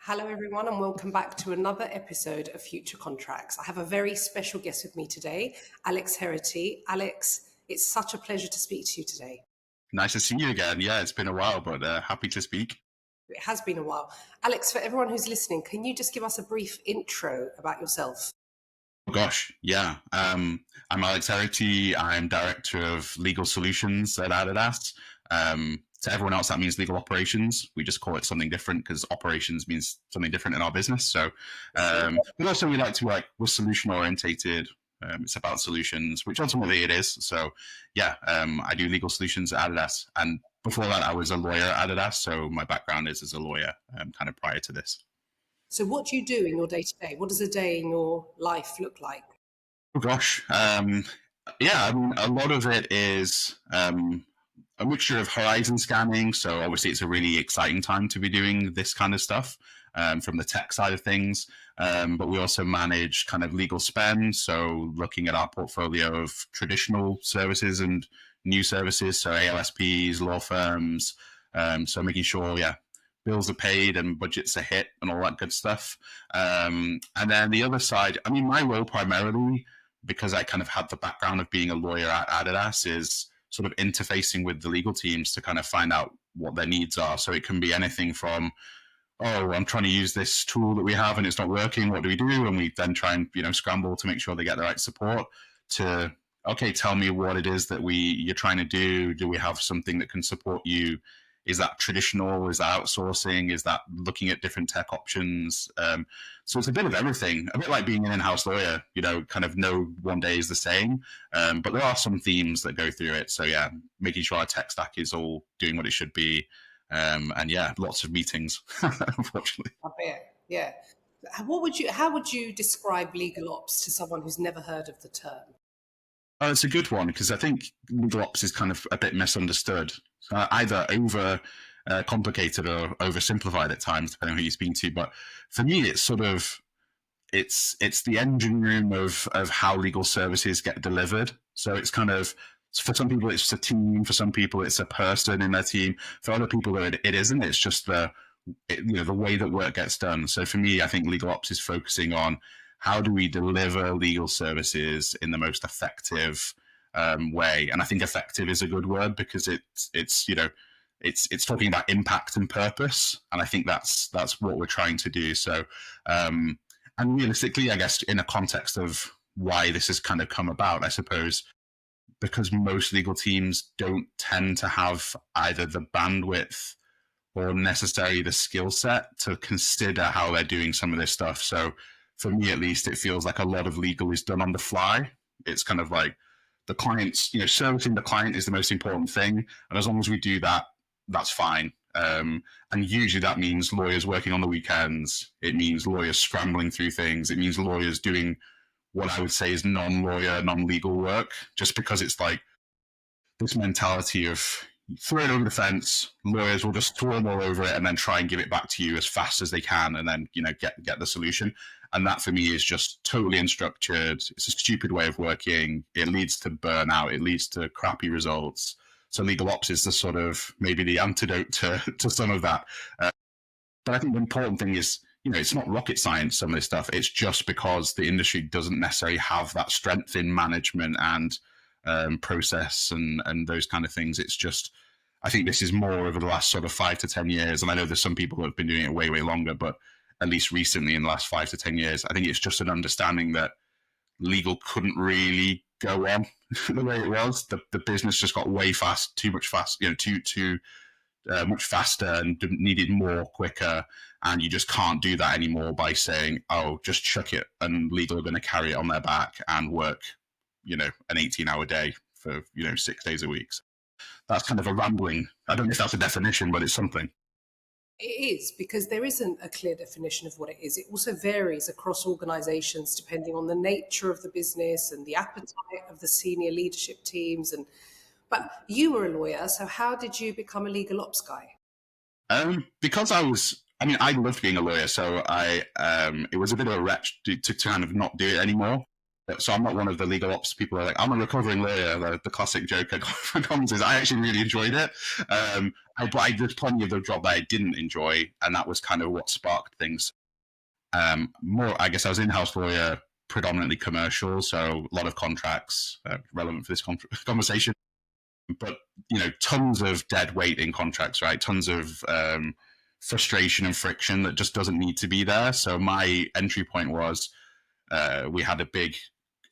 Hello, everyone, and welcome back to another episode of Future Contracts. I have a very special guest with me today, Alex Herrity. Alex, it's such a pleasure to speak to you today. Nice to see you again. Yeah, it's been a while, but happy to speak. It has been a while. Alex, for everyone who's listening, can you just give us a brief intro about yourself? Oh, gosh, yeah. I'm Alex Herrity. I'm Director of Legal Solutions at Adidas. To everyone else, that means legal operations. We just call it something different because operations means something different in our business. So, but also we like to work, we're solution orientated. It's about solutions, which ultimately it is. So, yeah, I do legal solutions at Adidas. And before that, I was a lawyer at Adidas. So my background is as a lawyer kind of prior to this. So, what do you do in your day to day? What does a day in your life look like? Oh gosh, yeah. I mean, a lot of it is a mixture of horizon scanning. So obviously, it's a really exciting time to be doing this kind of stuff from the tech side of things. But we also manage kind of legal spend. So looking at our portfolio of traditional services and new services. So ALSPs, law firms. So making sure, yeah, bills are paid and budgets are hit and all that good stuff. And then the other side, I mean, my role primarily, because I kind of had the background of being a lawyer at Adidas, is sort of interfacing with the legal teams to kind of find out what their needs are. So it can be anything from, oh, I'm trying to use this tool that we have and it's not working. What do we do? And we then try and scramble to make sure they get the right support. To okay, tell me what it is that you're trying to do. Do we have something that can support you? Is that traditional? Is that outsourcing? Is that looking at different tech options? So it's a bit of everything, a bit like being an in-house lawyer, kind of no one day is the same. But there are some themes that go through it. So yeah, making sure our tech stack is all doing what it should be. And yeah, lots of meetings, unfortunately. I bet, yeah. How would you describe legal ops to someone who's never heard of the term? Oh, it's a good one because I think legal ops is kind of a bit misunderstood. Either over complicated or oversimplified at times, depending on who you speak to. But for me, it's sort of it's the engine room of how legal services get delivered. So it's kind of for some people it's a team, for some people it's a person in their team, for other people it isn't. It's just the way that work gets done. So for me, I think legal ops is focusing on how do we deliver legal services in the most effective way. And I think effective is a good word because it's talking about impact and purpose, and I think that's what we're trying to do. So, and realistically, I guess in a context of why this has kind of come about, I suppose because most legal teams don't tend to have either the bandwidth or necessarily the skill set to consider how they're doing some of this stuff. So for me, at least, it feels like a lot of legal is done on the fly. It's kind of like the client's, servicing the client is the most important thing. And as long as we do that, that's fine. And usually that means lawyers working on the weekends. It means lawyers scrambling through things. It means lawyers doing what I would say is non-lawyer, non-legal work, just because it's like this mentality of throw it over the fence, lawyers will just swarm all over it and then try and give it back to you as fast as they can and then, get the solution. And that for me is just totally unstructured. It's a stupid way of working. It leads to burnout. It leads to crappy results. So legal ops is the sort of maybe the antidote to some of that. But I think the important thing is, it's not rocket science, some of this stuff. It's just because the industry doesn't necessarily have that strength in management and process and those kind of things. It's just, I think this is more over the last sort of 5 to 10 years. And I know there's some people who have been doing it way, way longer, but at least recently in the last 5 to 10 years, I think it's just an understanding that legal couldn't really go on the way it was. The business just got way too much much faster and needed more quicker. And you just can't do that anymore by saying, oh, just chuck it and legal are going to carry it on their back and work, an 18-hour day for, 6 days a week. So that's kind of a rambling. I don't know if that's a definition, but it's something. It is, because there isn't a clear definition of what it is. It also varies across organizations depending on the nature of the business and the appetite of the senior leadership teams. But you were a lawyer, so how did you become a legal ops guy? Because I loved being a lawyer, so it was a bit of a wretch to kind of not do it anymore. So I'm not one of the legal ops people who are like, I'm a recovering lawyer. The classic joke at conferences. I actually really enjoyed it. But I did plenty of the job that I didn't enjoy, and that was kind of what sparked things. More, I guess I was in-house lawyer, predominantly commercial, so a lot of contracts relevant for this conversation. But, tons of dead weight in contracts, right? Tons of frustration and friction that just doesn't need to be there. So my entry point was we had a big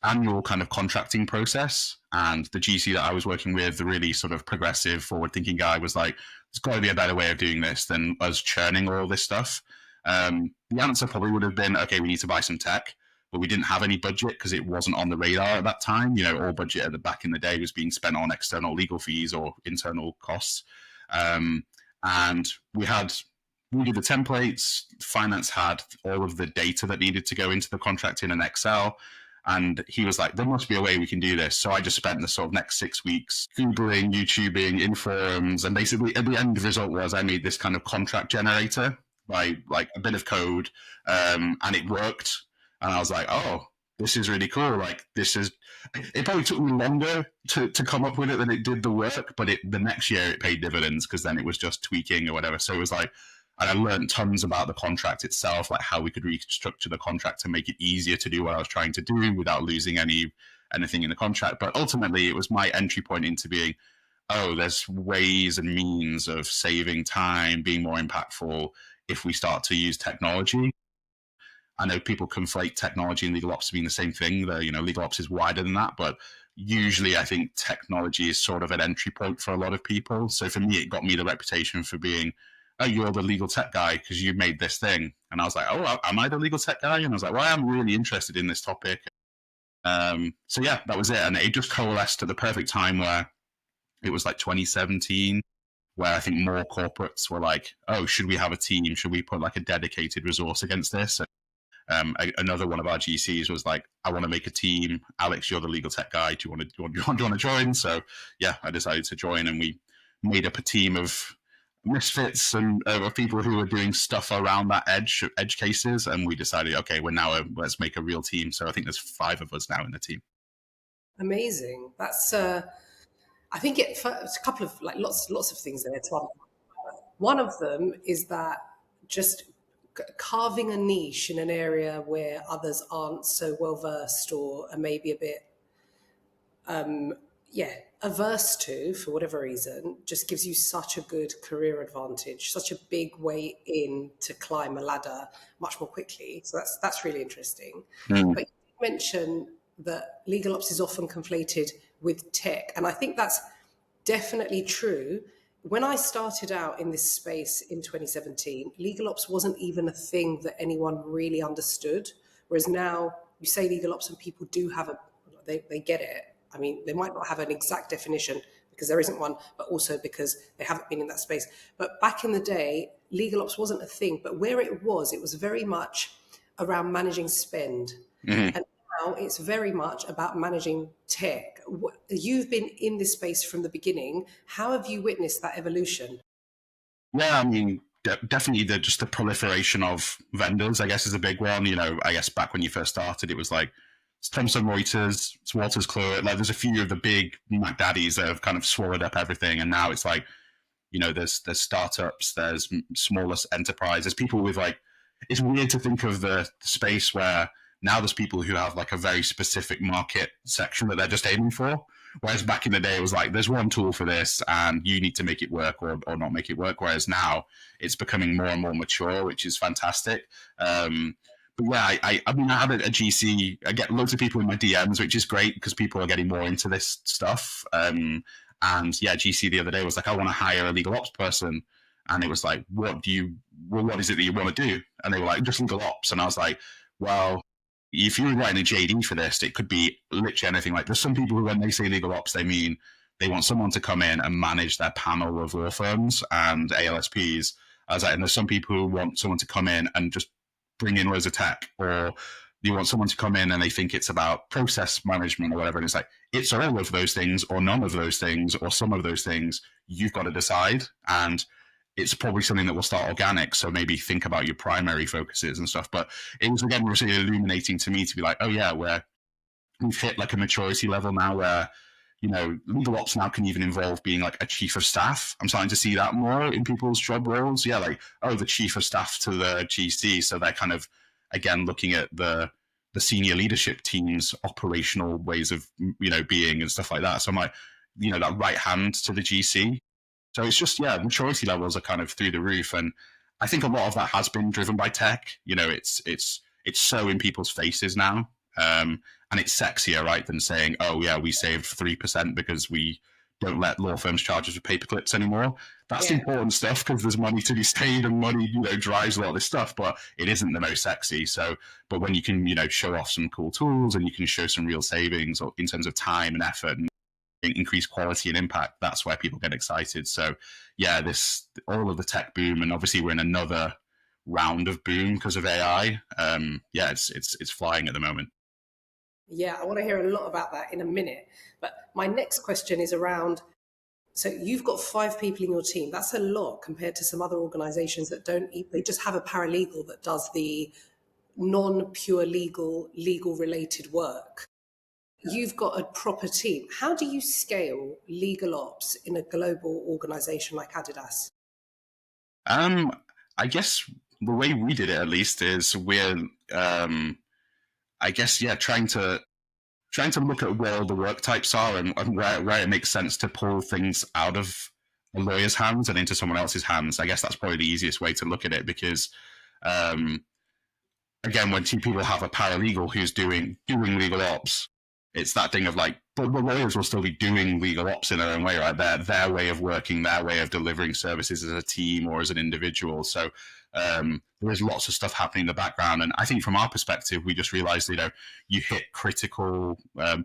annual kind of contracting process, and the GC that I was working with, the really sort of progressive, forward-thinking guy, was like, "There's got to be a better way of doing this than us churning all this stuff." The answer probably would have been, "Okay, we need to buy some tech," but we didn't have any budget because it wasn't on the radar at that time. All budget at the back in the day was being spent on external legal fees or internal costs, and we did the templates. Finance had all of the data that needed to go into the contract in an Excel. And he was like, there must be a way we can do this. So I just spent the sort of next 6 weeks Googling, YouTubing, in forums. And basically, at the end, the result was I made this kind of contract generator by like a bit of code, and it worked. And I was like, oh, this is really cool. Like, it probably took me longer to come up with it than it did the work. But the next year it paid dividends because then it was just tweaking or whatever. So it was like, and I learned tons about the contract itself, like how we could restructure the contract to make it easier to do what I was trying to do without losing anything in the contract. But ultimately, it was my entry point into being, oh, there's ways and means of saving time, being more impactful if we start to use technology. I know people conflate technology and legal ops being the same thing. Legal ops is wider than that, but usually I think technology is sort of an entry point for a lot of people. So for me, it got me the reputation for being, oh, you're the legal tech guy because you made this thing. And I was like, oh, am I the legal tech guy? And I was like, well, I'm really interested in this topic. So yeah, that was it. And it just coalesced at the perfect time where it was like 2017, where I think more corporates were like, oh, should we have a team? Should we put like a dedicated resource against this? Another one of our GCs was like, I want to make a team. Alex, you're the legal tech guy. Do you want to join? So yeah, I decided to join, and we made up a team of misfits and people who were doing stuff around that edge cases, and we decided, okay, let's make a real team. So I think there's 5 of us now in the team. Amazing. That's I think it's a couple of like lots of things there. One of them is that just carving a niche in an area where others aren't so well versed or are maybe a bit averse to, for whatever reason, just gives you such a good career advantage, such a big way in to climb a ladder much more quickly. So that's really interesting. But you mentioned that legal ops is often conflated with tech, and I think that's definitely true. When I started out in this space in 2017, legal ops wasn't even a thing that anyone really understood. Whereas now you say legal ops and people do they get it. I mean, they might not have an exact definition because there isn't one, but also because they haven't been in that space. But back in the day, legal ops wasn't a thing, but where it was very much around managing spend. Mm-hmm. And now it's very much about managing tech. You've been in this space from the beginning. How have you witnessed that evolution? Yeah, I mean, definitely just the proliferation of vendors, I guess, is a big one. I guess back when you first started, it was like, it's Thomson Reuters, it's Walters Kluwer. Like, there's a few of the big Mac daddies that have kind of swallowed up everything, and now it's like, there's startups, there's smaller enterprises, people with like, it's weird to think of the space where now there's people who have like a very specific market section that they're just aiming for. Whereas back in the day, it was like, there's one tool for this and you need to make it work or not make it work. Whereas now it's becoming more and more mature, which is fantastic. But yeah, I mean, I have a GC. I get loads of people in my DMs, which is great because people are getting more into this stuff. And yeah, GC the other day was like, I want to hire a legal ops person. And it was like, what is it that you want to do? And they were like, just legal ops. And I was like, well, if you were writing a JD for this, it could be literally anything. Like, there's some people who, when they say legal ops, they mean they want someone to come in and manage their panel of law firms and ALSPs. I was like, and there's some people who want someone to come in and just bring in loads of tech, or you want someone to come in and they think it's about process management or whatever. And it's like, it's all of those things or none of those things or some of those things. You've got to decide. And it's probably something that will start organic. So maybe think about your primary focuses and stuff. But it was, again, really illuminating to me to be like, oh yeah, we've hit like a maturity level now where, you know, legal ops now can even involve being like a chief of staff. I'm starting to see that more in people's job roles. Yeah, like, oh, the chief of staff to the GC. So they're kind of, again, looking at the senior leadership team's operational ways of, you know, being and stuff like that. So I'm like, you know, that right hand to the GC. So it's just, yeah, maturity levels are kind of through the roof. And I think a lot of that has been driven by tech. You know, it's so in people's faces now. And it's sexier, right, than saying, oh, yeah, we saved 3% because we don't let law firms charge us with paper clips anymore. That's Yeah. important stuff because there's money to be saved and money, you know, drives a lot of this stuff, but it isn't the most sexy. So, but when you can, you know, show off some cool tools and you can show some real savings or in terms of time and effort and increase quality and impact, that's where people get excited. So, yeah, this all of the tech boom, and obviously we're in another round of boom because of AI. Yeah, it's flying at the moment. Yeah, I want to hear a lot about that in a minute. But my next question is around, so you've got 5 people in your team. That's a lot compared to some other organizations that don't, they just have a paralegal that does the non-pure legal related work. You've got a proper team. How do you scale legal ops in a global organization like Adidas? Um, I guess the way we did it, at least, is we're, I guess, yeah, trying to look at where all the work types are and where it makes sense to pull things out of a lawyer's hands and into someone else's hands. I guess that's probably the easiest way to look at it because, um, again, when two people have a paralegal who's doing legal ops, it's that thing of like, but the lawyers will still be doing legal ops in their own way, right? Their way of working, their way of delivering services as a team or as an individual. So there is lots of stuff happening in the background, and I think from our perspective, we just realized, you know, you hit critical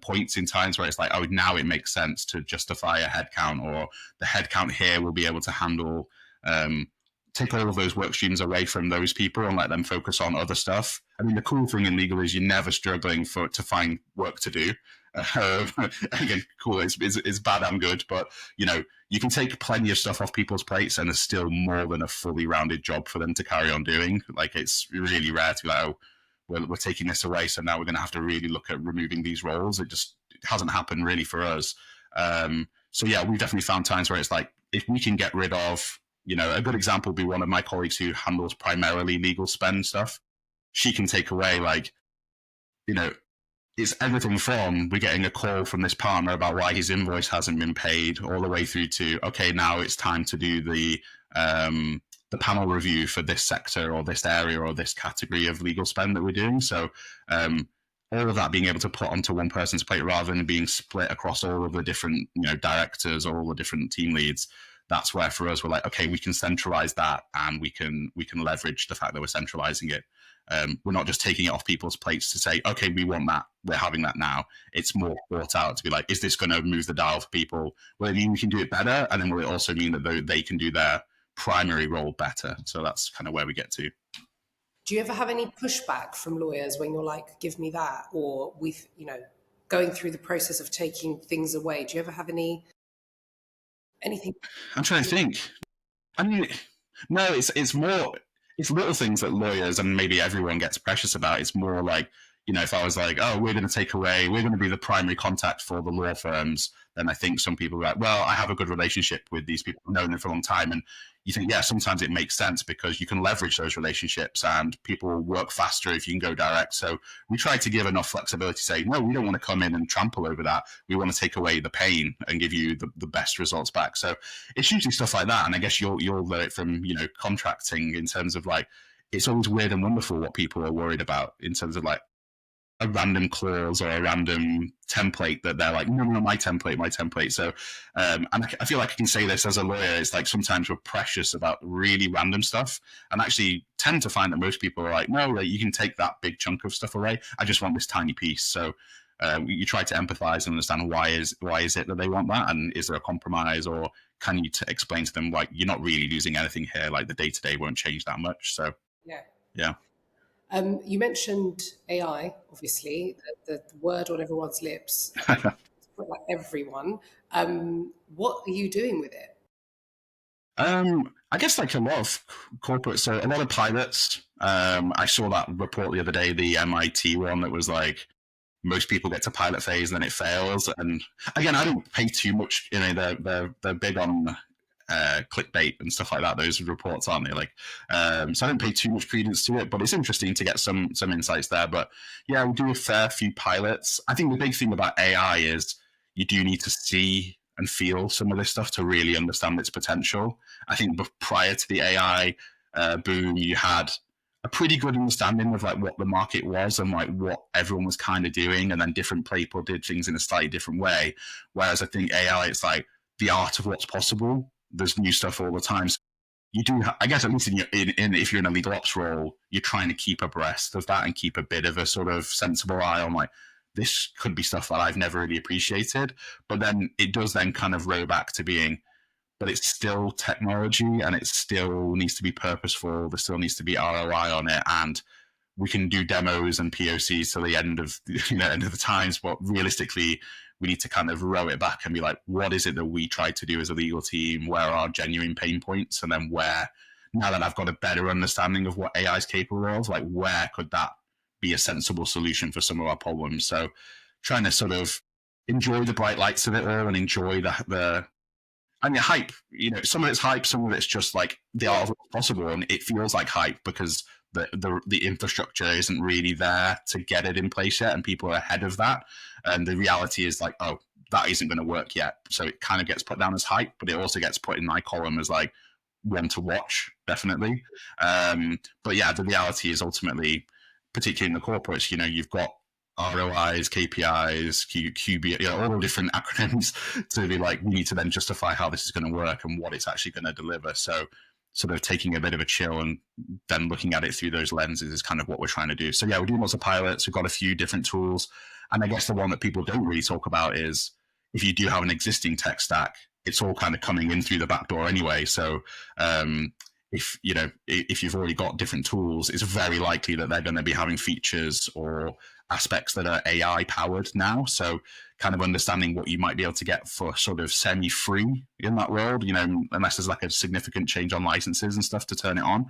points in times where it's like, oh, now it makes sense to justify a headcount, or the headcount here will be able to handle. Take all of those work streams away from those people and let them focus on other stuff. I mean, the cool thing in legal is you're never struggling to find work to do. Again, cool. It's bad and good, but you know, you can take plenty of stuff off people's plates, and there's still more than a fully rounded job for them to carry on doing. Like, it's really rare to be like, oh, we're taking this away, so now we're going to have to really look at removing these roles. It hasn't happened really for us. So yeah, we've definitely found times where it's like, if we can get rid of, you know, a good example would be one of my colleagues who handles primarily legal spend stuff. She can take away, like, you know, it's everything from we're getting a call from this partner about why his invoice hasn't been paid, all the way through to, okay, now it's time to do the panel review for this sector or this area or this category of legal spend that we're doing. So all of that being able to put onto one person's plate rather than being split across all of the different, you know, directors or all the different team leads. That's where for us we're like, okay, we can centralize that, and we can leverage the fact that we're centralizing it. We're not just taking it off people's plates to say, okay, we want that, we're having that now. It's more thought out to be like, is this going to move the dial for people? Will it mean we can do it better? And then will it also mean that they can do their primary role better? So that's kind of where we get to. Do you ever have any pushback from lawyers when you're like, give me that? Or with, going through the process of taking things away, do you ever have anything? I'm trying to think. I mean, no, it's more, it's little things that lawyers and maybe everyone gets precious about. It's more like, you know, if I was like, oh, we're going to take away, we're going to be the primary contact for the law firms, then I think some people are like, well, I have a good relationship with these people, I've known them for a long time. And you think, yeah, sometimes it makes sense because you can leverage those relationships and people will work faster if you can go direct. So we try to give enough flexibility to say, no, we don't want to come in and trample over that. We want to take away the pain and give you the best results back. So it's usually stuff like that. And I guess you'll learn it from, you know, contracting in terms of like, it's always weird and wonderful what people are worried about in terms of like a random clause or a random template that they're like, no, my template. So, and I feel like I can say this as a lawyer. It's like sometimes we're precious about really random stuff, and actually tend to find that most people are like, no, like, you can take that big chunk of stuff away. I just want this tiny piece. So you try to empathize and understand why is it that they want that, and is there a compromise, or can you explain to them like, you're not really losing anything here, like the day to day won't change that much. So yeah. You mentioned AI, obviously, the word on everyone's lips, like everyone. What are you doing with it? I guess like a lot of corporates, so a lot of pilots. I saw that report the other day, the MIT one that was like, most people get to pilot phase and then it fails. And again, I don't pay too much. They're big on clickbait and stuff like that. Those reports, aren't they? Like, so I don't pay too much credence to it, but it's interesting to get some insights there. But yeah, we do a fair few pilots. I think the big thing about AI is you do need to see and feel some of this stuff to really understand its potential. I think prior to the AI boom, you had a pretty good understanding of like what the market was and like what everyone was kind of doing, and then different people did things in a slightly different way. Whereas I think AI, it's like the art of what's possible. There's new stuff all the time. So you do, I guess, at least if you're in a legal ops role, you're trying to keep abreast of that and keep a bit of a sort of sensible eye on like this could be stuff that I've never really appreciated. But then it does then kind of row back to being, but it's still technology and it still needs to be purposeful. There still needs to be ROI on it, and we can do demos and POCs till the end of end of the times. But realistically, we need to kind of row it back and be like, what is it that we try to do as a legal team? Where are genuine pain points? And then where, now that I've got a better understanding of what AI is capable of, like where could that be a sensible solution for some of our problems? So trying to sort of enjoy the bright lights of it all and enjoy the I mean, hype, some of it's hype, some of it's just like the art of what's possible. And it feels like hype because the infrastructure isn't really there to get it in place yet. And people are ahead of that. And the reality is like, oh, that isn't going to work yet. So it kind of gets put down as hype, but it also gets put in my column as like one to watch, definitely. But yeah, the reality is ultimately, particularly in the corporates, you've got ROIs, KPIs, QB, all the different acronyms to be like, we need to then justify how this is going to work and what it's actually going to deliver. So sort of taking a bit of a chill and then looking at it through those lenses is kind of what we're trying to do. So yeah, we're doing lots of pilots. We've got a few different tools. And I guess the one that people don't really talk about is if you do have an existing tech stack, it's all kind of coming in through the back door anyway. So if you've already got different tools, it's very likely that they're going to be having features or aspects that are AI powered now. So kind of understanding what you might be able to get for sort of semi-free in that world, unless there's like a significant change on licenses and stuff to turn it on,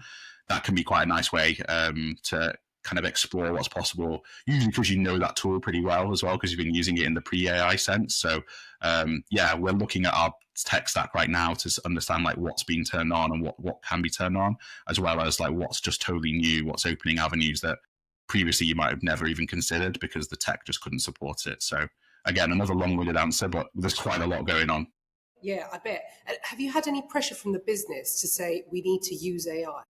that can be quite a nice way to kind of explore what's possible, usually because you know that tool pretty well as well, because you've been using it in the pre-AI sense. So yeah, we're looking at our tech stack right now to understand like what's being turned on and what can be turned on, as well as like what's just totally new, what's opening avenues that previously you might have never even considered because the tech just couldn't support it. So again, another long-winded answer, but there's quite a lot going on. Yeah, I bet. Have you had any pressure from the business to say we need to use AI?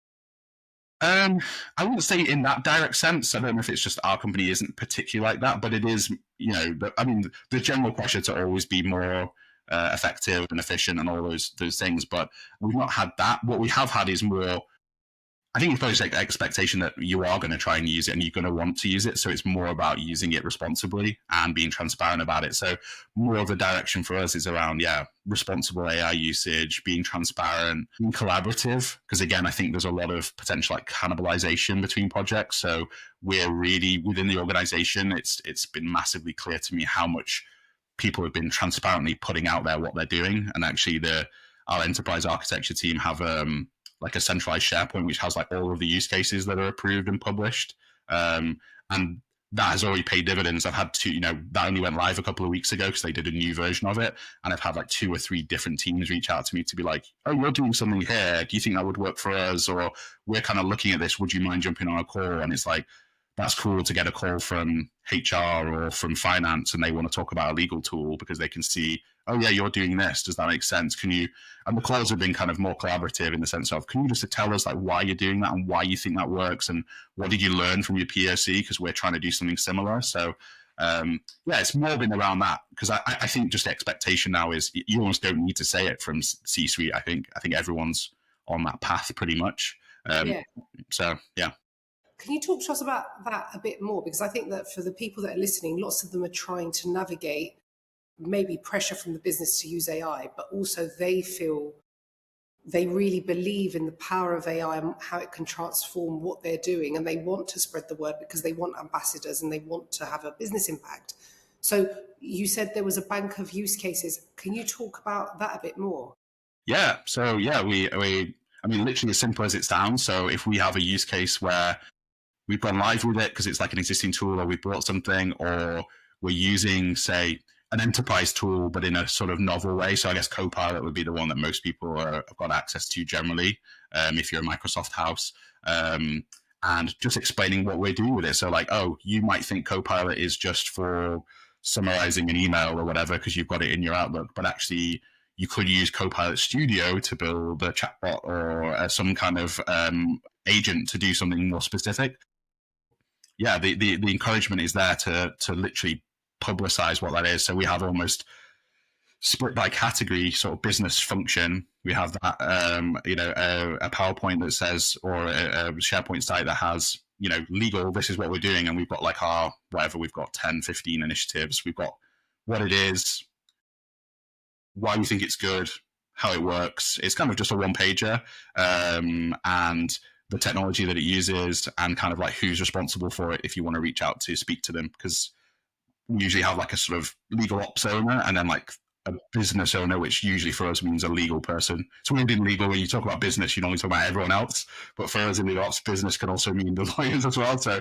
I wouldn't say in that direct sense. I don't know if it's just our company isn't particularly like that, but it is, the general pressure to always be more effective and efficient and all those things. But we've not had that. What we have had is more, I think it's probably like expectation that you are going to try and use it and you're going to want to use it. So it's more about using it responsibly and being transparent about it. So more of the direction for us is around, responsible AI usage, being transparent, being collaborative. Because again, I think there's a lot of potential like cannibalization between projects. So we're really within the organization. It's been massively clear to me how much people have been transparently putting out there what they're doing. And actually our enterprise architecture team have like a centralized SharePoint, which has like all of the use cases that are approved and published. And that has already paid dividends. I've had that only went live a couple of weeks ago because they did a new version of it. And I've had like 2 or 3 different teams reach out to me to be like, oh, you're doing something here. Do you think that would work for us? Or we're kind of looking at this. Would you mind jumping on a call? And it's like, that's cool to get a call from HR or from finance and they want to talk about a legal tool because they can see, oh yeah, you're doing this. Does that make sense? And the calls have been kind of more collaborative in the sense of, can you just tell us like why you're doing that and why you think that works and what did you learn from your POC? Because we're trying to do something similar. So it's more been around that because I think just the expectation now is you almost don't need to say it from C-suite. I think everyone's on that path pretty much. So yeah. Can you talk to us about that a bit more? Because I think that for the people that are listening, lots of them are trying to navigate maybe pressure from the business to use AI, but also they feel they really believe in the power of AI and how it can transform what they're doing. And they want to spread the word because they want ambassadors and they want to have a business impact. So you said there was a bank of use cases. Can you talk about that a bit more? Yeah. So yeah, we literally as simple as it sounds. So if we have a use case where we've gone live with it because it's like an existing tool, or we bought something, or we're using, say, an enterprise tool, but in a sort of novel way. So I guess Copilot would be the one that most people have got access to generally, if you're a Microsoft house. And just explaining what we're doing with it. So like, oh, you might think Copilot is just for summarizing an email or whatever because you've got it in your Outlook, but actually you could use Copilot Studio to build a chatbot or some kind of agent to do something more specific. Yeah, the encouragement is there to literally publicize what that is. So we have almost split by category sort of business function. We have that, a PowerPoint that says, or a SharePoint site that has, legal, this is what we're doing. And we've got like our, whatever, we've got 10, 15 initiatives. We've got what it is, why we think it's good, how it works. It's kind of just a one pager, and the technology that it uses, and kind of like who's responsible for it if you want to reach out to speak to them. Because we usually have like a sort of legal ops owner and then like a business owner, which usually for us means a legal person. So weird in legal, when you talk about business, you normally talk about everyone else, but for us in legal ops, business can also mean the lawyers as well. So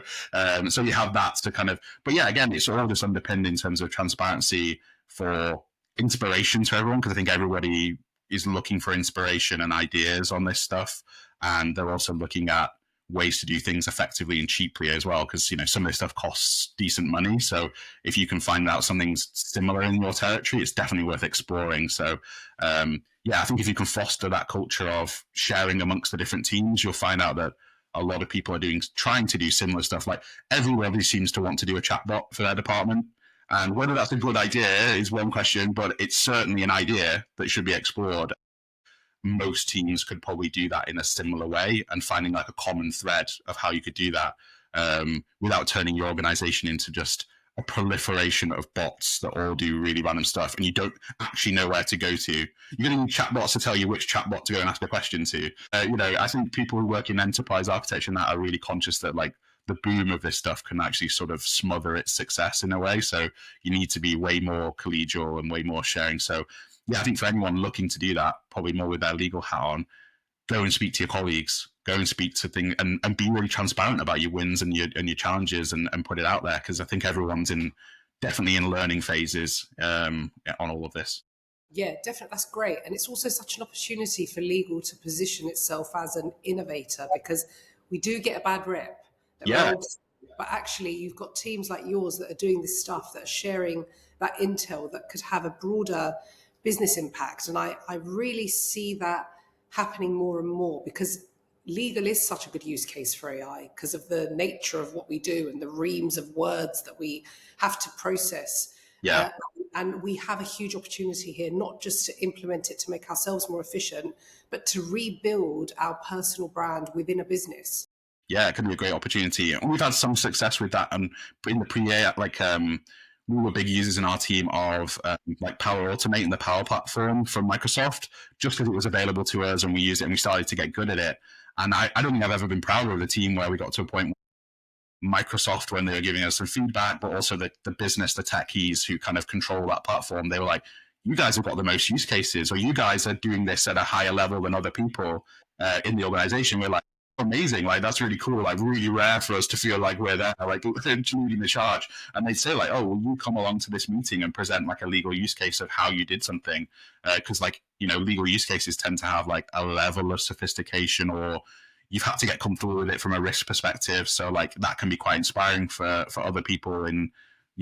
you have that to kind of, but yeah, again, it's all just underpinned in terms of transparency for inspiration to everyone, because I think everybody is looking for inspiration and ideas on this stuff, and they're also looking at ways to do things effectively and cheaply as well, because some of this stuff costs decent money. So if you can find out something similar in your territory, it's definitely worth exploring. So I think if you can foster that culture of sharing amongst the different teams, you'll find out that a lot of people are trying to do similar stuff. Like everybody seems to want to do a chatbot for their department. And whether that's a good idea is one question, but it's certainly an idea that should be explored. Most teams could probably do that in a similar way, and finding like a common thread of how you could do that without turning your organization into just a proliferation of bots that all do really random stuff and you don't actually know where to go to. You're going to need chatbots to tell you which chatbot to go and ask a question to. I think people who work in enterprise architecture and that are really conscious that like the boom of this stuff can actually sort of smother its success in a way. So you need to be way more collegial and way more sharing. So I think for anyone looking to do that, probably more with their legal hat on, go and speak to your colleagues, go and speak to things, and be really transparent about your wins and your challenges, and put it out there, because I think everyone's definitely in learning phases on all of this. Yeah, definitely. That's great. And it's also such an opportunity for legal to position itself as an innovator, because we do get a bad rep. Yeah. But actually, you've got teams like yours that are doing this stuff, that are sharing that intel that could have a broader business impact. And I really see that happening more and more, because legal is such a good use case for AI because of the nature of what we do and the reams of words that we have to process. Yeah. And we have a huge opportunity here, not just to implement it to make ourselves more efficient, but to rebuild our personal brand within a business. Yeah, it could be a great opportunity. And we've had some success with that. And in the pre-A, we were big users in our team of like Power Automate and the Power Platform from Microsoft, just because it was available to us and we used it and we started to get good at it. And I don't think I've ever been prouder of the team where we got to a point where Microsoft, when they were giving us some feedback, but also the business, the techies who kind of control that platform, they were like, you guys have got the most use cases, or you guys are doing this at a higher level than other people in the organization. We're like, amazing, like that's really cool, like really rare for us to feel like we're there, like leading the charge. And they'd say like, oh, will you come along to this meeting and present like a legal use case of how you did something, because legal use cases tend to have like a level of sophistication, or you've had to get comfortable with it from a risk perspective. So like that can be quite inspiring for other people in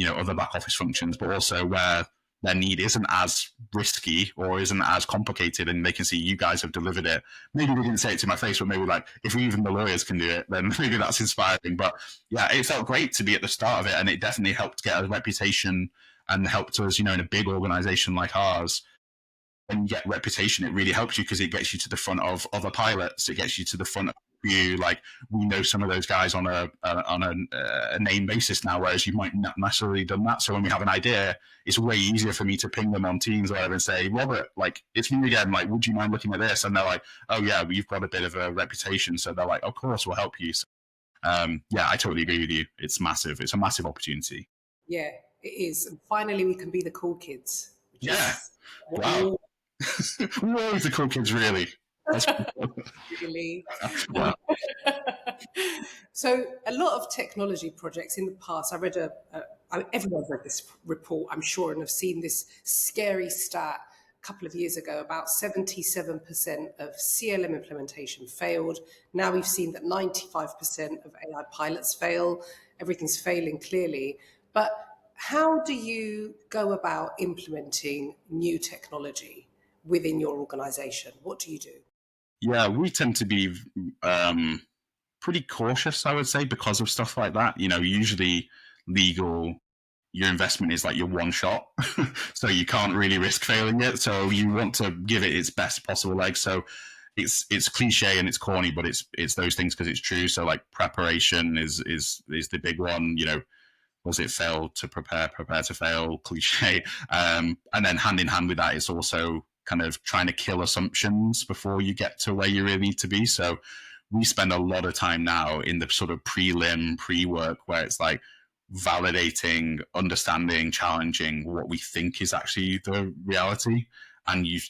other back office functions, but also where their need isn't as risky or isn't as complicated, and they can see you guys have delivered it. Maybe they didn't say it to my face, but maybe like if even the lawyers can do it, then maybe that's inspiring. But yeah, it felt great to be at the start of it, and it definitely helped get a reputation and helped us, in a big organization like ours. When you get reputation, it really helps you because it gets you to the front of other pilots. It gets you to the front of you. Like we know some of those guys on a name basis now, whereas you might not necessarily done that. So when we have an idea, it's way easier for me to ping them on Teams or whatever and say, Robert, like it's me again. Like, would you mind looking at this? And they're like, oh yeah, you've got a bit of a reputation. So they're like, of course, we'll help you. So, I totally agree with you. It's massive. It's a massive opportunity. Yeah, it is. And finally, we can be the cool kids. Yeah. Wow. We're always the cool kids, really. That's Really. well, So a lot of technology projects in the past, I read everyone's read this report, I'm sure, and have seen this scary stat a couple of years ago about 77% of CLM implementation failed. Now we've seen that 95% of AI pilots fail. Everything's failing clearly. But how do you go about implementing new technology within your organization? What do you do? yeah, we tend to be um, pretty cautious, I would say, because of stuff like that. Usually legal, your investment is like your one shot, so you can't really risk failing it. So you want to give it its best possible leg. So it's cliche and it's corny, but it's those things because it's true. So like preparation is the big one. Was it fail to prepare to fail, cliche. And then hand in hand with that, it's also kind of trying to kill assumptions before you get to where you really need to be. So we spend a lot of time now in the sort of pre-work where it's like validating, understanding, challenging what we think is actually the reality. And you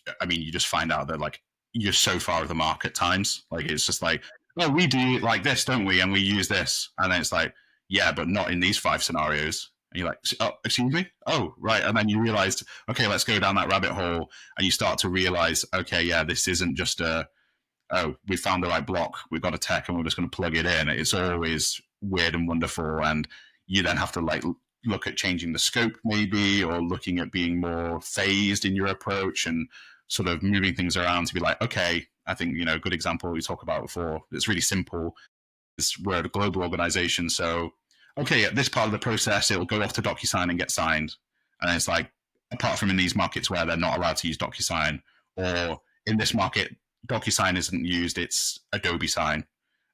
just find out that like you're so far of the mark at times. Like it's just like, oh, we do it like this, don't we? And we use this. And then it's like, yeah, but not in these 5 scenarios. And you're like, oh, excuse me? Oh, right. And then you realize, okay, let's go down that rabbit hole. And you start to realize, okay, yeah, this isn't just oh, we found the right block, we've got a tech and we're just going to plug it in. It's always weird and wonderful. And you then have to like look at changing the scope maybe, or looking at being more phased in your approach and sort of moving things around to be like, okay, I think, a good example we talked about before, it's really simple. We're a global organization. So, okay, at this part of the process, it'll go off to DocuSign and get signed. And it's like, apart from in these markets where they're not allowed to use DocuSign, or in this market, DocuSign isn't used, it's Adobe Sign.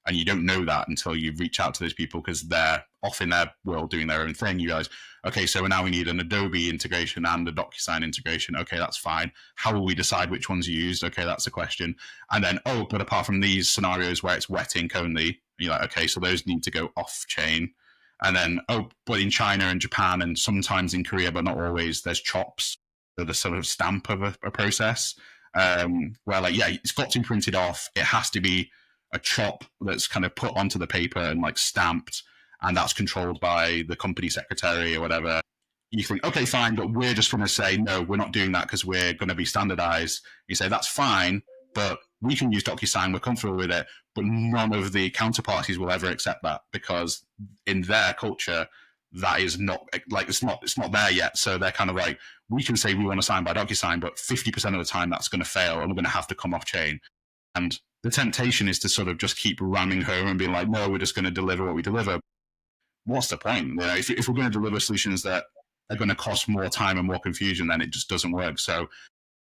And you don't know that until you reach out to those people because they're off in their world doing their own thing. You realize, okay, so now we need an Adobe integration and a DocuSign integration. Okay, that's fine. How will we decide which one's used? Okay, that's a question. And then, oh, but apart from these scenarios where it's wet ink only, you're like, okay, so those need to go off chain. And then, oh, but in China and Japan and sometimes in Korea, but not always, there's chops. So the sort of stamp of a process where like, yeah, it's got to be printed off. It has to be a chop that's kind of put onto the paper and like stamped, and that's controlled by the company secretary or whatever. You think, okay, fine, but we're just going to say, no, we're not doing that because we're going to be standardized. You say, that's fine, but we can use DocuSign, we're comfortable with it, but none of the counterparties will ever accept that because in their culture, that is not like it's not there yet. So they're kind of like, we can say we want to sign by DocuSign, but 50% of the time that's going to fail and we're going to have to come off chain. And the temptation is to sort of just keep ramming home and being like, no, we're just going to deliver what we deliver. What's the point? If we're going to deliver solutions that are going to cost more time and more confusion, then it just doesn't work. So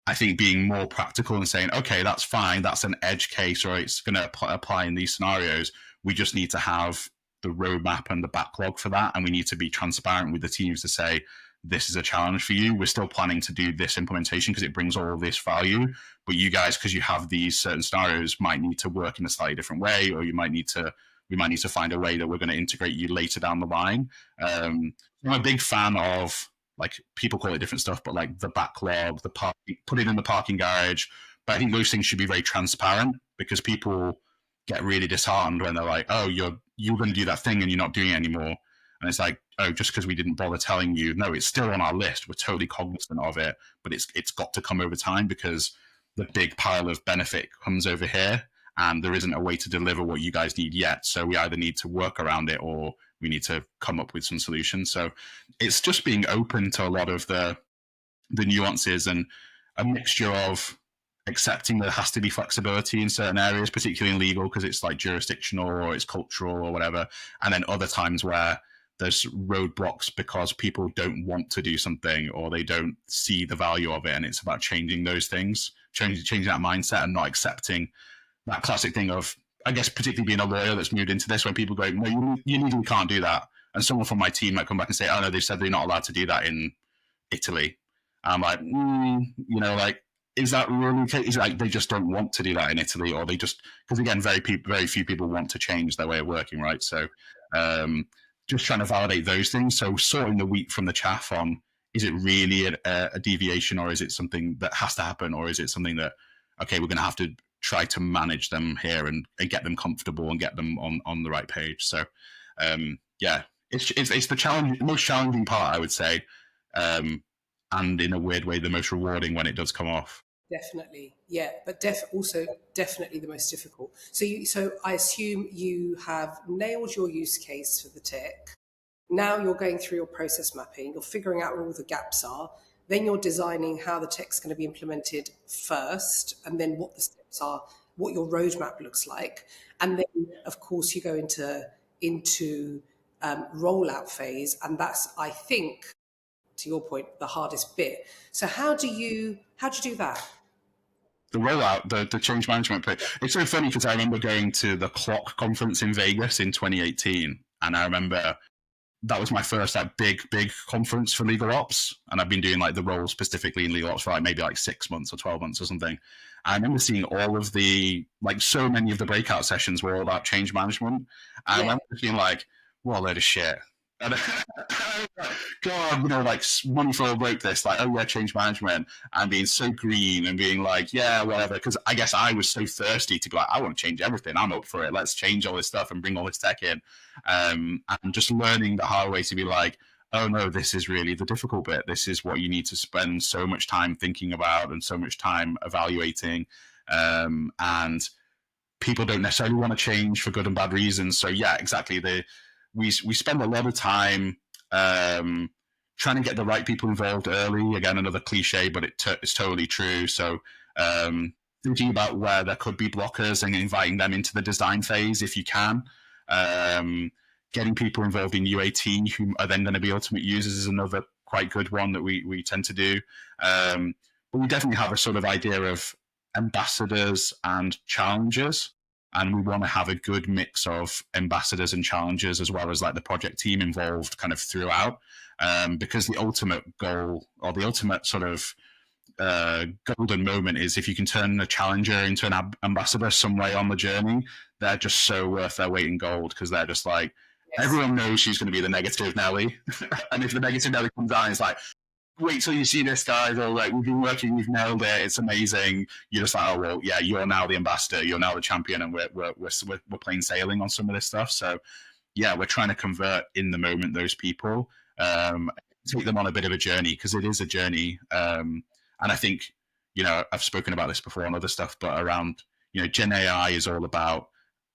I think being more practical and saying, okay, that's fine, that's an edge case, or it's going to apply in these scenarios. We just need to have the roadmap and the backlog for that. And we need to be transparent with the teams to say, this is a challenge for you. We're still planning to do this implementation because it brings all of this value. But you guys, because you have these certain scenarios, might need to work in a slightly different way, or we might need to find a way that we're going to integrate you later down the line. I'm a big fan of, like, people call it different stuff, but like the backlog, put it in the parking garage. But I think those things should be very transparent because people get really disheartened when they're like, oh, you're going to do that thing and you're not doing it anymore. And it's like, oh, just because we didn't bother telling you. No, it's still on our list. We're totally cognizant of it, but it's got to come over time because the big pile of benefit comes over here and there isn't a way to deliver what you guys need yet. So we either need to work around it or we need to come up with some solutions. So it's just being open to a lot of the nuances and a mixture of accepting there has to be flexibility in certain areas, particularly in legal, because it's like jurisdictional or it's cultural or whatever. And then other times where there's roadblocks because people don't want to do something or they don't see the value of it. And it's about changing those things, changing that mindset and not accepting that classic thing of, I guess, particularly being a lawyer that's moved into this, when people go, no, you legally can't do that. And someone from my team might come back and say, oh, no, they said they're not allowed to do that in Italy. I'm like, like, is that really okay? Is it like they just don't want to do that in Italy, or they just, because again, very few people want to change their way of working, right? So just trying to validate those things. So sorting the wheat from the chaff on, is it really a deviation, or is it something that has to happen, or is it something that, okay, we're going to have to try to manage them here and get them comfortable and get them on the right page. So yeah, it's the challenge, most challenging part, I would say, and in a weird way, the most rewarding when it does come off. Definitely, yeah, but also definitely the most difficult. So I assume you have nailed your use case for the tech. Now you're going through your process mapping, you're figuring out where all the gaps are, then you're designing how the tech's going to be implemented first, and then what the steps are, what your roadmap looks like, and then of course you go into rollout phase, and that's, I think, to your point, the hardest bit. So how do you do that? The rollout, the change management bit. It's so funny because I remember going to the Clock conference in Vegas in 2018, and I remember that was my first like big conference for legal ops, and I've been doing like the role specifically in legal ops for like maybe like 6 months or 12 months or something. I remember seeing all of the, like, so many of the breakout sessions were all about change management. I Yeah, remember being like, what a load of shit. And God, like money for broke this, like, oh yeah, change management, and being so green and being like, yeah, whatever. Because I guess I was so thirsty to be like, I want to change everything. I'm up for it. Let's change all this stuff and bring all this tech in. And just learning the hard way to be like, oh no, this is really the difficult bit. This is what you need to spend so much time thinking about and so much time evaluating. And people don't necessarily want to change for good and bad reasons. So yeah, exactly. We spend a lot of time trying to get the right people involved early. Again, another cliche, but it's totally true. So thinking about where there could be blockers and inviting them into the design phase if you can. Getting people involved in UAT who are then going to be ultimate users is another quite good one that we tend to do. But we definitely have a sort of idea of ambassadors and challengers, and we want to have a good mix of ambassadors and challengers as well as like the project team involved kind of throughout, because the ultimate goal or the ultimate sort of golden moment is if you can turn a challenger into an ambassador some way on the journey. They're just so worth their weight in gold, because they're just like, yes. everyone knows she's going to be the negative Nelly. And if the negative Nelly comes down, it's like, wait till you see this, guys. Or like, we've been working, we've nailed it, it's amazing. You're just like, oh well, yeah, you're now the ambassador, you're now the champion, and we're plain sailing on some of this stuff. So yeah, we're trying to convert in the moment those people, take them on a bit of a journey, because it is a journey. And I think, I've spoken about this before on other stuff, but around, Gen AI is all about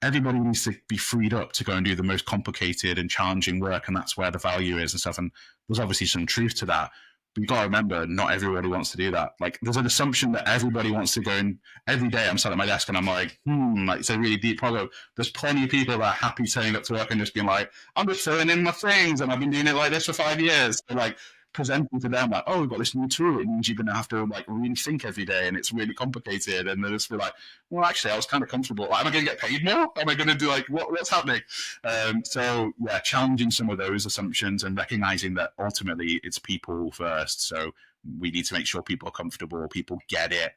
everybody needs to be freed up to go and do the most complicated and challenging work, and that's where the value is and stuff. And there's obviously some truth to that. But you've got to remember, not everybody wants to do that. Like, there's an assumption that everybody wants to go and every day I'm sat at my desk and I'm like, like, it's a really deep problem. There's plenty of people that are happy turning up to work and just being like, I'm just filling in my things and I've been doing it like this for 5 years. So like, presenting to them like, oh, we've got this new tool, it means you're going to have to like really think every day and it's really complicated, and they'll just be like, well, actually I was kind of comfortable, like, am I going to get paid more, am I going to do like what's happening? So yeah, challenging some of those assumptions and recognizing that ultimately it's people first. So we need to make sure people are comfortable, people get it,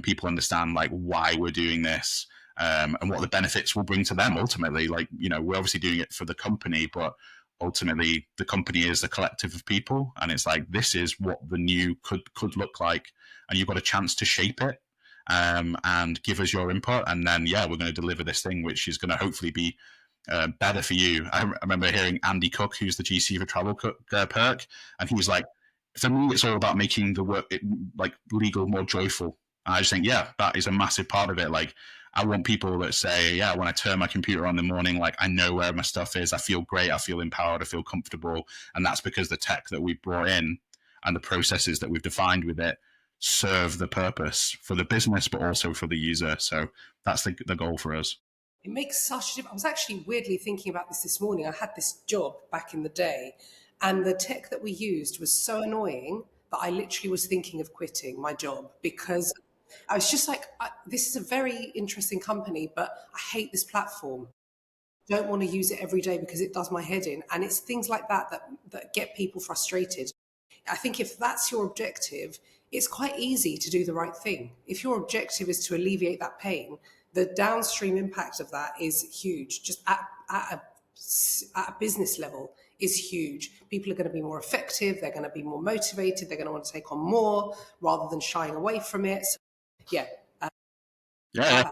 people understand like why we're doing this, and what the benefits will bring to them ultimately. Like, we're obviously doing it for the company, but ultimately the company is a collective of people, and it's like, this is what the new could look like, and you've got a chance to shape it, and give us your input, and then yeah, we're going to deliver this thing which is going to hopefully be better for you. I remember hearing Andy Cook, who's the GC for Travel Perk, and he was like, for me it's all about making the work like legal more joyful. And I just think, yeah, that is a massive part of it. Like, I want people that say, yeah, when I turn my computer on in the morning, like, I know where my stuff is. I feel great. I feel empowered. I feel comfortable. And that's because the tech that we brought in and the processes that we've defined with it serve the purpose for the business, but also for the user. So that's the goal for us. It makes such a difference. I was actually weirdly thinking about this morning. I had this job back in the day, and the tech that we used was so annoying that I literally was thinking of quitting my job, because I was just like, this is a very interesting company, but I hate this platform. Don't want to use it every day because it does my head in. And it's things like that get people frustrated. I think if that's your objective, it's quite easy to do the right thing. If your objective is to alleviate that pain, the downstream impact of that is huge. Just at a business level is huge. People are going to be more effective. They're going to be more motivated. They're going to want to take on more rather than shying away from it. So, yeah, Yeah,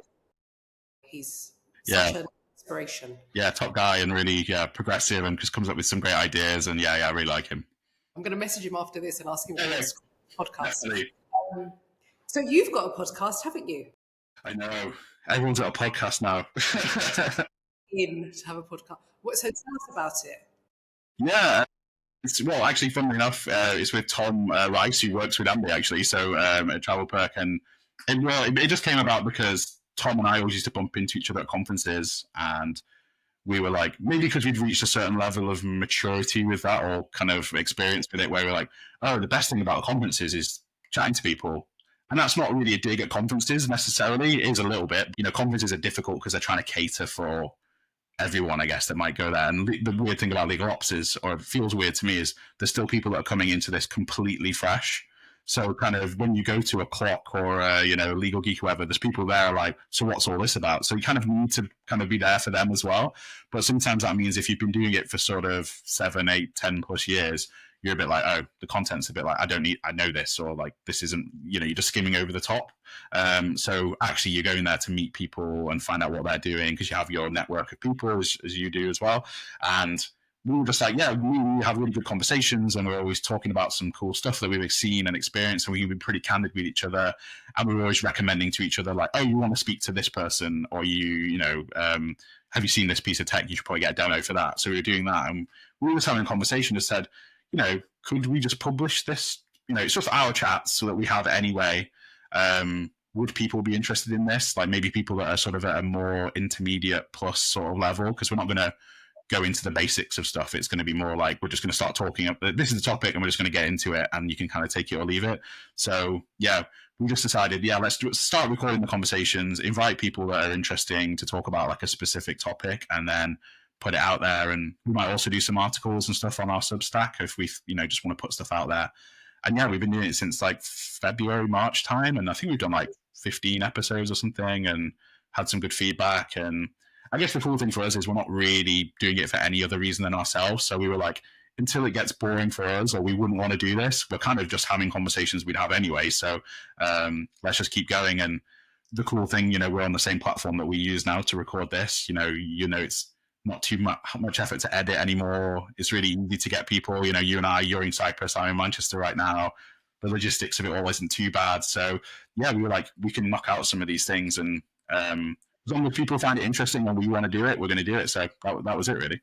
He's yeah, such an inspiration. yeah, top guy and really progressive and just comes up with some great ideas. And yeah, I really like him. I'm going to message him after this and ask him Yeah, to yeah, let's podcast. definitely. Um, so you've got a podcast, haven't you? I know everyone's got a podcast now. In to have a podcast. What? So tell us about it. Yeah, well, actually, funnily enough, it's with Tom Rice, who works with Andy, actually. So at Travel Perk, and it just came about because Tom and I always used to bump into each other at conferences, and we were like, maybe because we'd reached a certain level of maturity with that, or kind of experience with it, where we're like, oh, the best thing about conferences is chatting to people. And that's not really a dig at conferences necessarily. It is a little bit. Conferences are difficult because they're trying to cater for everyone, I guess, that might go there. And the weird thing about legal ops is, or it feels weird to me, is there's still people that are coming into this completely fresh. So kind of when you go to a clock or legal geek or whatever, there's people there like, so what's all this about? So you kind of need to kind of be there for them as well. But sometimes that means if you've been doing it for sort of 7, 8, 10+ years, you're a bit like, oh, the content's a bit like, I know this, or like this isn't, you're just skimming over the top. So actually, you're going there to meet people and find out what they're doing because you have your network of people as you do as well. And we were just like, yeah, we have really good conversations, and we're always talking about some cool stuff that we've seen and experienced, and we've been pretty candid with each other. And we were always recommending to each other, like, oh, you want to speak to this person, or have you seen this piece of tech? You should probably get a demo for that. So we were doing that, and we were just having a conversation. Just said, could we just publish this? It's just our chats so that we have it anyway. Would people be interested in this? Like maybe people that are sort of at a more intermediate plus sort of level, because we're not going to go into the basics of stuff. It's going to be more like we're just going to start talking. This is the topic, and we're just going to get into it, and you can kind of take it or leave it. So yeah, we just decided, let's start recording the conversations, invite people that are interesting to talk about like a specific topic, and then put it out there. And we might also do some articles and stuff on our Substack if we just want to put stuff out there. And yeah, we've been doing it since like February, March time, and I think we've done like 15 episodes or something, and had some good feedback. And I guess the cool thing for us is we're not really doing it for any other reason than ourselves. So we were like, until it gets boring for us or we wouldn't want to do this, we're kind of just having conversations we'd have anyway. So let's just keep going. And the cool thing, we're on the same platform that we use now to record this. It's not too much effort to edit anymore. It's really easy to get people. You and I, you're in Cyprus, I'm in Manchester right now. The logistics of it all isn't too bad. So yeah, we were like, we can knock out some of these things, and as long as people find it interesting and we want to do it, we're going to do it. So that was it, really.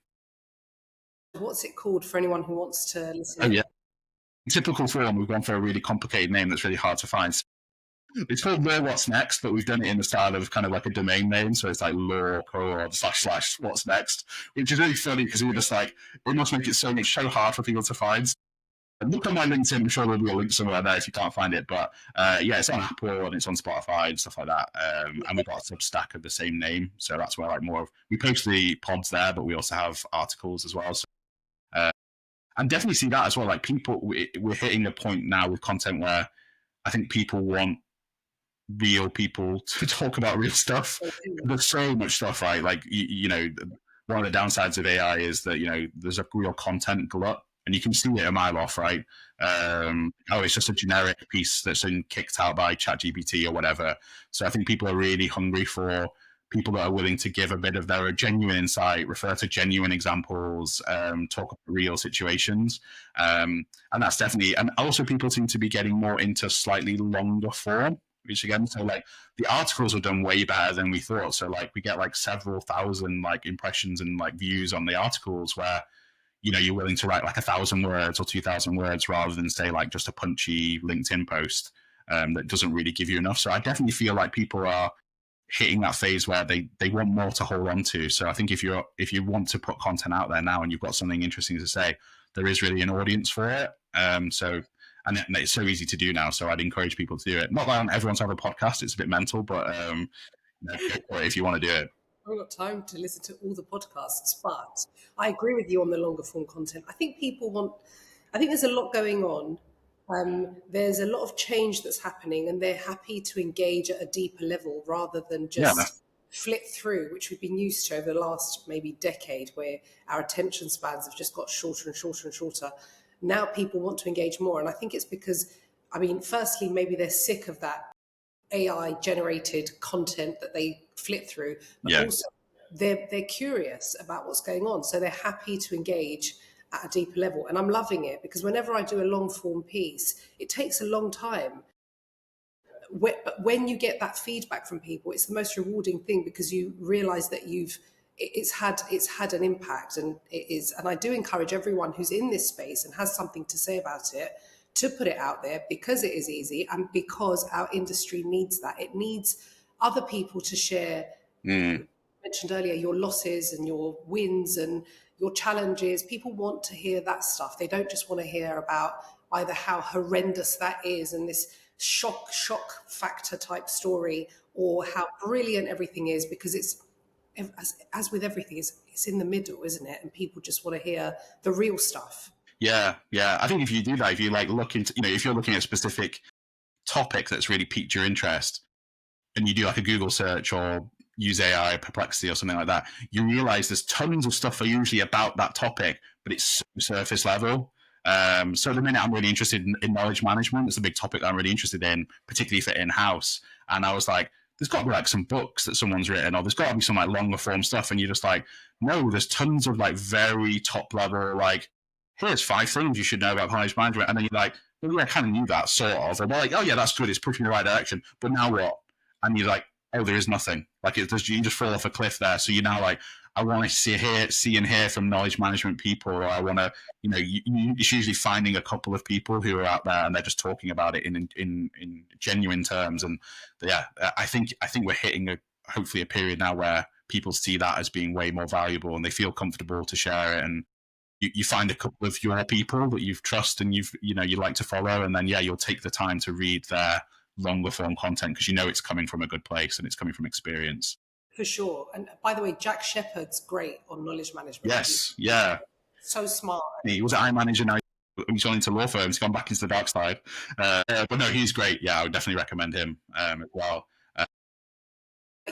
What's it called for anyone who wants to listen Oh in? yeah, typical form. We've gone for a really complicated name that's really hard to find. It's called Law What's Next, but we've done it in the style of kind of like a domain name. So it's like law / what's next, which is really funny because we're just like, it must make it so hard for people to find. Look on my LinkedIn. I'm sure there'll be a link somewhere there if you can't find it. But it's on Apple and it's on Spotify and stuff like that. And we've got a Substack of the same name. So that's where like more of, we post the pods there, but we also have articles as well. So, and definitely see that as well. Like people, we're hitting a point now with content where I think people want real people to talk about real stuff. There's so much stuff, right? Like, one of the downsides of AI is that, there's a real content glut, and you can see it a mile off, right? It's just a generic piece that's been kicked out by ChatGPT or whatever. So I think people are really hungry for people that are willing to give a bit of their genuine insight, refer to genuine examples, talk about real situations. And that's definitely, and also people seem to be getting more into slightly longer form, which again, so like the articles are done way better than we thought. So like we get like several thousand like impressions and like views on the articles where, you're willing to write like 1,000 words or 2,000 words rather than say like just a punchy LinkedIn post that doesn't really give you enough. So I definitely feel like people are hitting that phase where they want more to hold on to. So I think if you want to put content out there now and you've got something interesting to say, there is really an audience for it. And it's so easy to do now. So I'd encourage people to do it. Not that everyone's have a podcast; it's a bit mental, but if you want to do it. I haven't got time to listen to all the podcasts, but I agree with you on the longer form content. I think there's a lot going on. There's a lot of change that's happening, and they're happy to engage at a deeper level rather than Yeah, just flit through, which we've been used to over the last maybe decade, where our attention spans have just got shorter and shorter and shorter. Now people want to engage more. And I think it's because, firstly, maybe they're sick of that AI generated content that they flip through, but Yeah. also they're curious about what's going on. So they're happy to engage at a deeper level. And I'm loving it because whenever I do a long form piece, it takes a long time. But when you get that feedback from people, it's the most rewarding thing because you realize that it's had an impact, and it is. And I do encourage everyone who's in this space and has something to say about it to put it out there because it is easy and because our industry needs that. It needs other people to share. Mm. Mentioned earlier, your losses and your wins and your challenges. People want to hear that stuff. They don't just want to hear about either how horrendous that is and this shock factor type story, or how brilliant everything is, because it's as with everything, it's in the middle, isn't it? And people just want to hear the real stuff. Yeah, yeah. I think if you do that, if you like look into, if you're looking at a specific topic that's really piqued your interest, and you do like a Google search or use AI, Perplexity or something like that, you realize there's tons of stuff usually about that topic, but it's surface level. So at the minute, I'm really interested in knowledge management. It's a big topic that I'm really interested in, particularly for in-house. And I was like, there's got to be like some books that someone's written, or there's got to be some like longer form stuff. And you're just like, no, there's tons of like very top level, like, here's 5 things you should know about knowledge management. And then you're like, well, yeah, I kind of knew that sort of. And they're like, oh yeah, that's good. It's pushing in the right direction. But now what? And you're like, oh, there is nothing. Like you just fall off a cliff there. So you're now like, I want to see and hear from knowledge management people, or I want to, it's usually finding a couple of people who are out there and they're just talking about it in genuine terms. And yeah, I think we're hitting hopefully a period now where people see that as being way more valuable and they feel comfortable to share it. And you find a couple of your people that you trust and you like to follow, and then you'll take the time to read their longer form content because it's coming from a good place and it's coming from experience. For sure. And by the way, Jack Shepherd's great on knowledge management. Yes, yeah. So smart. He was an iManager, now he's gone into law firms, he's gone back into the dark side. But no, he's great. Yeah, I would definitely recommend him as well.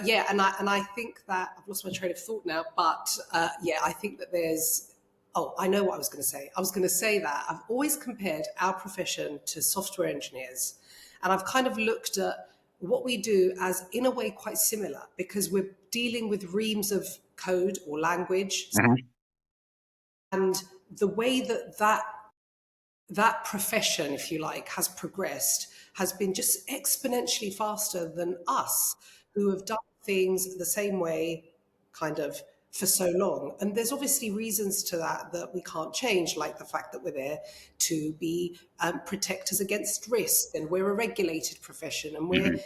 Yeah, and I think that I've lost my train of thought now, but I think that there's. Oh, I know what I was going to say. I was going to say that I've always compared our profession to software engineers, and I've kind of looked at what we do as, in a way, quite similar, because we're dealing with reams of code or language, Mm-hmm. and the way that profession, if you like, has progressed has been just exponentially faster than us, who have done things the same way kind of for so long. And there's obviously reasons to that we can't change, like the fact that we're there to be protect us against risk, and we're a regulated profession, and we're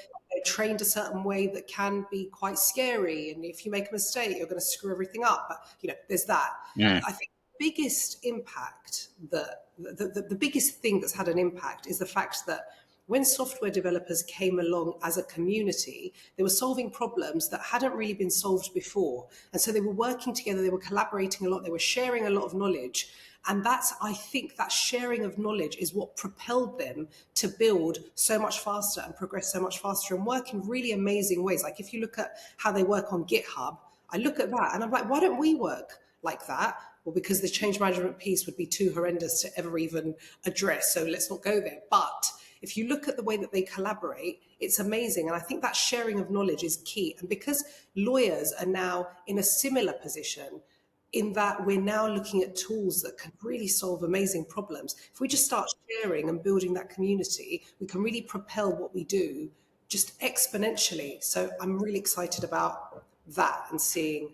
trained a certain way that can be quite scary, and if you make a mistake you're going to screw everything up. But there's that. I think the biggest impact, the biggest thing that's had an impact, is the fact that when software developers came along as a community, they were solving problems that hadn't really been solved before. And so they were working together, they were collaborating a lot, they were sharing a lot of knowledge. And I think that sharing of knowledge is what propelled them to build so much faster and progress so much faster and work in really amazing ways. Like if you look at how they work on GitHub, I look at that and I'm like, why don't we work like that? Well, because the change management piece would be too horrendous to ever even address. So let's not go there. But if you look at the way that they collaborate, it's amazing. And I think that sharing of knowledge is key. And because lawyers are now in a similar position, in that we're now looking at tools that can really solve amazing problems, if we just start sharing and building that community, we can really propel what we do just exponentially. So I'm really excited about that and seeing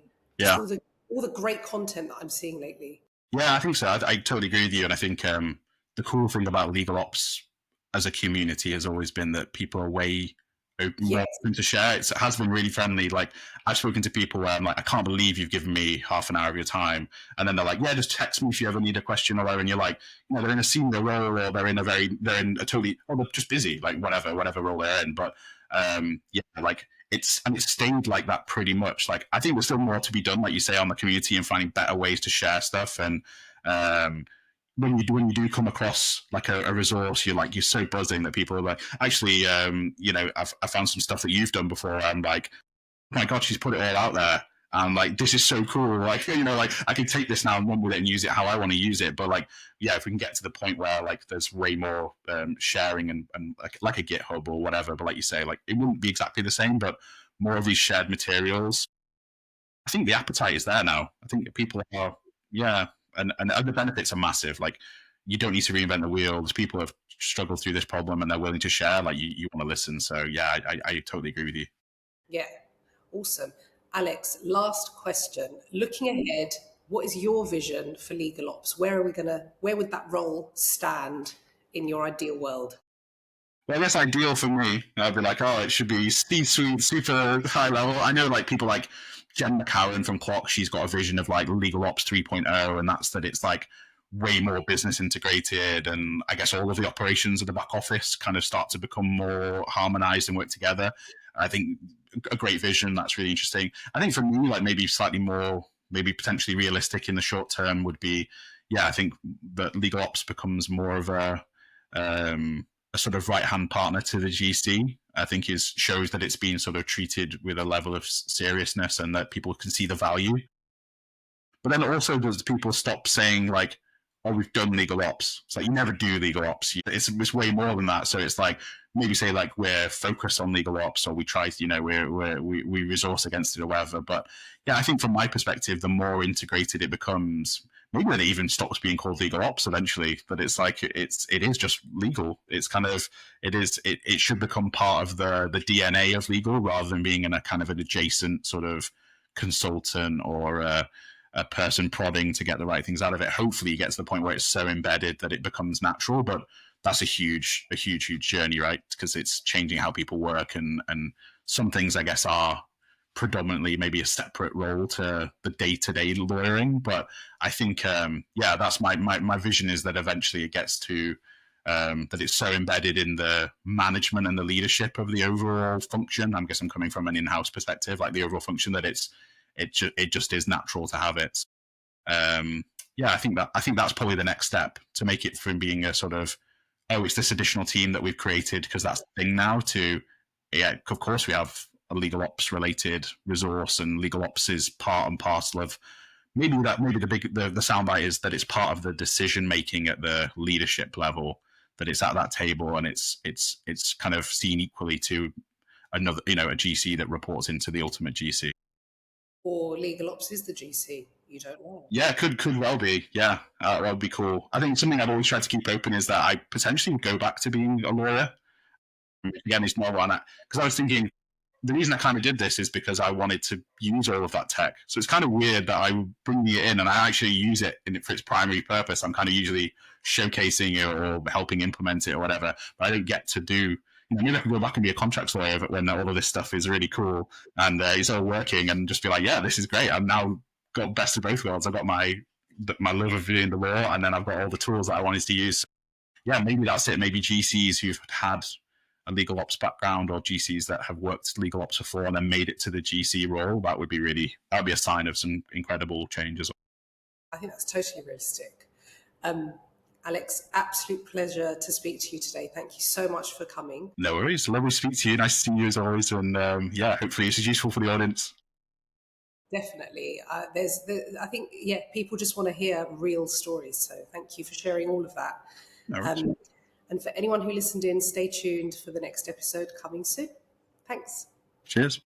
all the great content that I'm seeing lately. Yeah, I think so. I totally agree with you. And I think the cool thing about legal ops as a community has always been that people are way open to share. It has been really friendly. Like I've spoken to people where I'm like, I can't believe you've given me half an hour of your time. And then they're like, yeah, just text me if you ever need a question or whatever. And you're like, they're in a senior role, or they're in a totally, they're just busy, like whatever role they're in. But like it's stayed like that pretty much. Like I think there's still more to be done, like you say, on the community and finding better ways to share stuff. And when you do come across like a resource, you're so buzzing that people are like, actually, I found some stuff that you've done before. I'm like, oh my God, she's put it all out there. And like, this is so cool. Like, like I can take this now and run with it and use it how I want to use it. But like, yeah, if we can get to the point where like there's way more sharing and like a GitHub or whatever, but like you say, like it wouldn't be exactly the same, but more of these shared materials. I think the appetite is there now. I think people are, yeah, and the benefits are massive. Like, you don't need to reinvent the wheel. People have struggled through this problem and they're willing to share. Like, you want to listen. So yeah, I totally agree with you. Yeah, awesome. Alex, last question. Looking ahead, what is your vision for legal ops? Where would that role stand in your ideal world? Well, I guess ideal for me, I'd be like, oh, it should be C-suite, super high level. I know like people like Jen McCowan from Clock, she's got a vision of like legal ops 3.0, and that's that it's like way more business integrated, and I guess all of the operations of the back office kind of start to become more harmonized and work together. I think a great vision, that's really interesting. I think for me, like maybe slightly more, maybe potentially realistic in the short term would be, yeah, I think that legal ops becomes more of a sort of right hand partner to the GC. I think shows that it's being sort of treated with a level of seriousness and that people can see the value. But then also does people stop saying like, "Oh, we've done legal ops." It's like you never do legal ops. It's way more than that. So it's like maybe say like we're focused on legal ops, or we try, we resource against it or whatever. But yeah, I think from my perspective, the more integrated it becomes, maybe that it even stops being called legal ops eventually. But it's like it is just legal. It's kind of it should become part of the DNA of legal rather than being in a kind of an adjacent sort of consultant or a person prodding to get the right things out of it. Hopefully, it gets to the point where it's so embedded that it becomes natural. But that's a huge journey, right? Because it's changing how people work, and some things I guess are predominantly maybe a separate role to the day-to-day lawyering. But I think, yeah, that's my vision is that eventually it gets to that it's so embedded in the management and the leadership of the overall function. I guess I'm coming from an in-house perspective, like the overall function, that it just is natural to have it. Yeah, I think that's probably the next step to make it from being a sort of, oh, it's this additional team that we've created because that's the thing now, to, yeah, of course we have a legal ops related resource, and legal ops is part and parcel of maybe the soundbite is that it's part of the decision making at the leadership level, that it's at that table and it's kind of seen equally to another, a GC that reports into the ultimate GC. Or legal ops is the GC? You don't know. Yeah, could well be. Yeah, that would be cool. I think something I've always tried to keep open is that I potentially would go back to being a lawyer. Again, it's more on that because I was thinking the reason I kind of did this is because I wanted to use all of that tech. So it's kind of weird that I bring it in and I actually use it for its primary purpose. I'm kind of usually showcasing it or helping implement it or whatever, but I don't get to do. Maybe I can go back and be a contracts lawyer when all of this stuff is really cool and it's all working, and just be like, yeah, this is great. I've now got best of both worlds. I've got my love of doing the law, and then I've got all the tools that I wanted to use. Yeah, maybe that's it. Maybe GCs who've had a legal ops background, or GCs that have worked legal ops before and then made it to the GC role, that would be a sign of some incredible changes. I think that's totally realistic. Alex, absolute pleasure to speak to you today. Thank you so much for coming. No worries. Lovely to speak to you. Nice to see you as always. And yeah, hopefully this is useful for the audience. Definitely. I think, yeah, people just want to hear real stories. So thank you for sharing all of that. No and for anyone who listened in, stay tuned for the next episode coming soon. Thanks. Cheers.